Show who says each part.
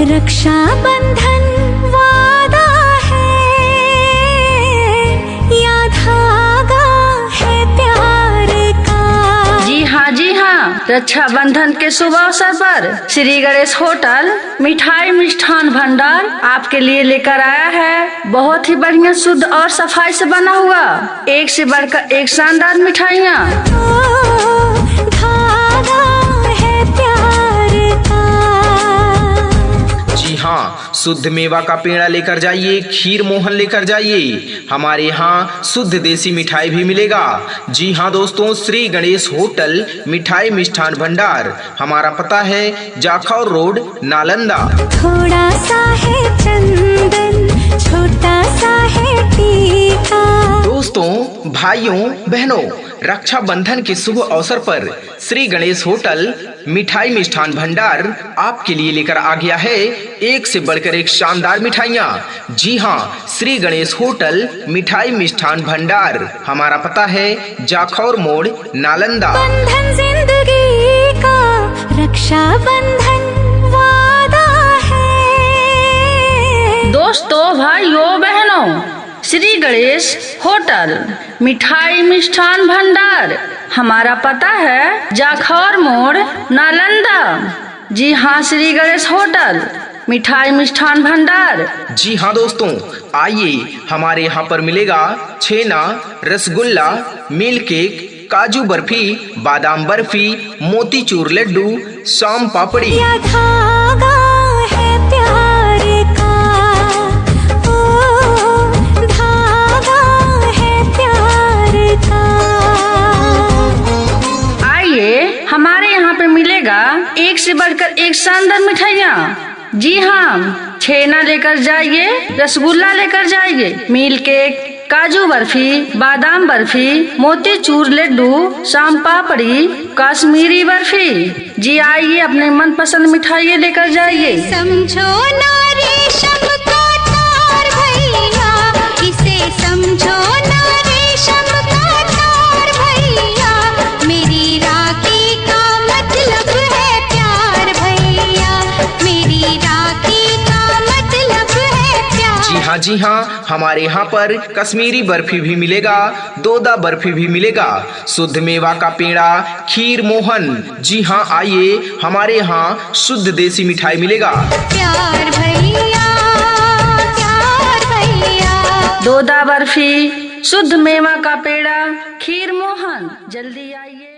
Speaker 1: रक्षा बंधन वादा है या धागा है प्यार का।
Speaker 2: जी हाँ, रक्षाबंधन के शुभ अवसर पर श्री गणेश होटल मिठाई मिष्ठान भंडार आपके लिए लेकर आया है बहुत ही बढ़िया शुद्ध और सफाई से बना हुआ एक से बढ़कर एक शानदार मिठाइयाँ।
Speaker 1: धागा है प्यार का।
Speaker 3: जी हाँ, शुद्ध मेवा का पेड़ा लेकर जाइए, खीर मोहन लेकर जाइए। हमारे यहाँ शुद्ध देसी मिठाई भी मिलेगा। जी हाँ दोस्तों, श्री गणेश होटल मिठाई मिष्ठान भंडार, हमारा पता है जाखौर रोड, नालंदा।
Speaker 1: थोड़ा सा है चंदन, छोटा सा है टीका।
Speaker 3: दोस्तों, भाइयों बहनों, रक्षाबंधन के शुभ अवसर पर श्री गणेश होटल मिठाई मिष्ठान भंडार आपके लिए लेकर आ गया है एक से बढ़कर एक शानदार मिठाइयाँ। जी हाँ, श्री गणेश होटल मिठाई मिष्ठान भंडार, हमारा पता है जाखौर मोड़, नालंदा।
Speaker 1: बंधन जिंदगी का रक्षा बंधन वादा है।
Speaker 2: दोस्तों, भाइयों बहनों, श्री गणेश होटल मिठाई मिष्ठान भंडार, हमारा पता है जाखौर मोड़, नालंदा। जी हाँ, श्री गणेश होटल मिठाई मिष्ठान भंडार।
Speaker 3: जी हाँ दोस्तों, आइए, हमारे यहाँ पर मिलेगा छेना, रसगुल्ला, मिल्क केक, काजू बर्फी, बादाम बर्फी, मोतीचूर लड्डू, शाम पापड़ी।
Speaker 1: या धागा है प्यार का। ओ, धागा है प्यार का।
Speaker 2: आइए, हमारे यहाँ पे मिलेगा एक से बढ़कर एक शानदार मिठाइयाँ। जी हाँ, छेना लेकर जाइए, रसगुल्ला लेकर जाइए, मिल्क केक, काजू बर्फी, बादाम बर्फी, मोतीचूर लड्डू, शाम पापड़ी, कश्मीरी बर्फी। जी आइए, अपने मनपसंद मिठाइयाँ लेकर जाइए।
Speaker 1: समझो ना रेशम का तार भैया, इसे समझो ना रेशम का तार भैया, मेरी राखी का मतलब है प्यार भैया, मेरी राखी का मतलब है प्यार।
Speaker 3: जी हाँ, हमारे यहाँ पर कश्मीरी बर्फी भी मिलेगा, दोदा बर्फी भी मिलेगा, शुद्ध मेवा का पेड़ा, खीर मोहन। जी हाँ, आइए, हमारे यहाँ शुद्ध देसी मिठाई मिलेगा।
Speaker 1: प्यार भैया, प्यार भैया।
Speaker 2: दोदा बर्फी, शुद्ध मेवा का पेड़ा, खीर मोहन, जल्दी आइए।